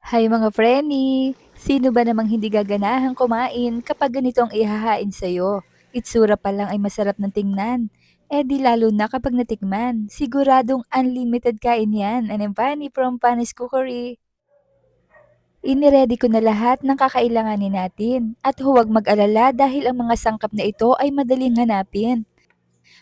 Hay mga preni, sino ba namang hindi gaganahang kumain kapag ganito ang ihahain sa'yo? Itsura pa lang ay masarap ng tingnan. Eh di lalo na kapag natikman, siguradong unlimited kain yan. Anong pani from Panis Cookery? Iniready ko na lahat ng kakailanganin natin at huwag mag-alala dahil ang mga sangkap na ito ay madaling hanapin.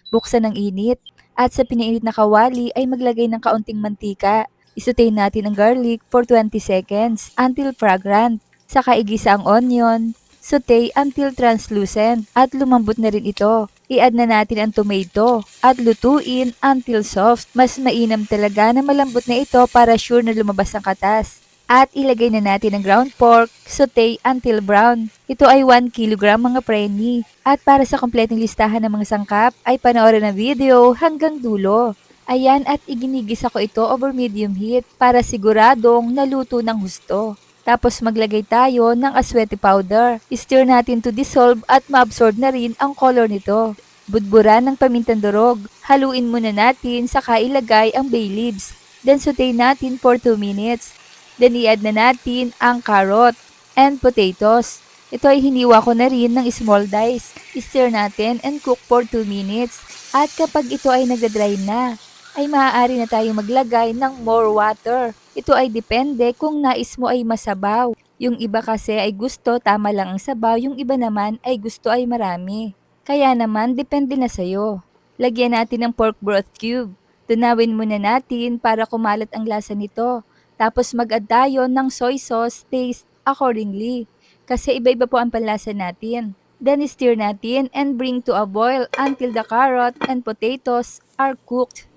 Buksan ng init at sa piniinit na kawali ay maglagay ng kaunting mantika. Isutay natin ang garlic for 20 seconds until fragrant. Saka igisa ang onion. Saute until translucent at lumambot na rin ito. I-add na natin ang tomato at lutuin until soft. Mas mainam talaga na malambot na ito para sure na lumabas ang katas. At ilagay na natin ang ground pork, saute until brown. Ito ay 1 kilogram mga preni. At para sa kompletong listahan ng mga sangkap, ay panoorin ang video hanggang dulo. Ayan at iginigisa ko ito over medium heat para siguradong naluto ng husto. Tapos maglagay tayo ng aswete powder. Stir natin to dissolve at maabsorb na rin ang color nito. Budburan ng pamintang durog. Haluin muna natin saka ilagay ang bay leaves. Then saute natin for 2 minutes. Then i-add na natin ang carrot and potatoes. Ito ay hiniwa ko na rin ng small dice. Stir natin and cook for 2 minutes. At kapag ito ay nagda-dry na, ay maaari na tayong maglagay ng more water. Ito ay depende kung nais mo ay masabaw. Yung iba kasi ay gusto tama lang ang sabaw, yung iba naman ay gusto ay marami. Kaya naman depende na sa'yo. Lagyan natin ng pork broth cube. Tunawin muna natin para kumalat ang lasa nito. Tapos mag-add tayo ng soy sauce taste accordingly. Kasi iba-iba po ang panlasa natin. Then stir natin and bring to a boil until the carrot and potatoes are cooked.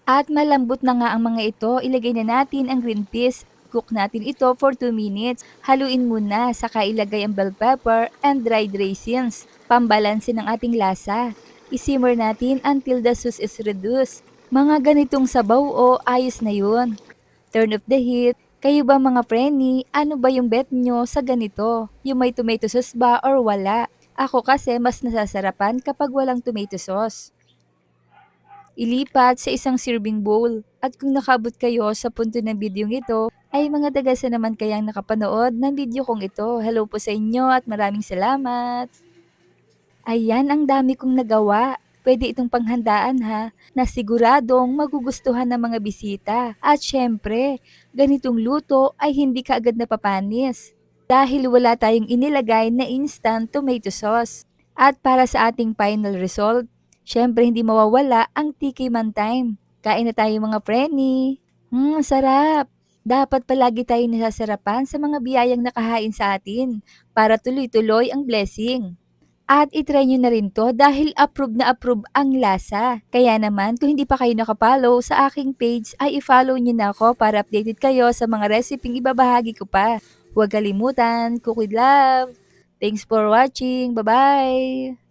At malambot na nga ang mga ito, ilagay na natin ang green peas. Cook natin ito for 2 minutes. Haluin muna, saka ilagay ang bell pepper and dried raisins. Pambalansin ng ating lasa. Isimmer natin until the sauce is reduced. Mga ganitong sabaw o ayos na yun. Turn off the heat. Kayo ba mga preni, ano ba yung bet nyo sa ganito? Yung may tomato sauce ba or wala? Ako kasi mas nasasarapan kapag walang tomato sauce. Ilipat sa isang serving bowl. At kung nakabot kayo sa punto ng bidyong ito, ay mga dagasa naman kayang nakapanood ng video kong ito. Hello po sa inyo at maraming salamat. Ayan, ang dami kong nagawa. Pwede itong panghandaan ha, na siguradong magugustuhan ng mga bisita. At syempre, ganitong luto ay hindi kaagad napapanis. Dahil wala tayong inilagay na instant tomato sauce. At para sa ating final result, syempre hindi mawawala ang tikiman time. Kain na tayo mga preni. Sarap! Dapat palagi tayo nasasarapan sa mga biyayang nakahain sa atin para tuloy-tuloy ang blessing. At itry nyo na rin to dahil na approve ang lasa. Kaya naman kung hindi pa kayo nakapollow sa aking page ay i-follow nyo na ako para updated kayo sa mga reseping ibabahagi ko pa. Huwag kalimutan, cook with love. Thanks for watching. Bye-bye!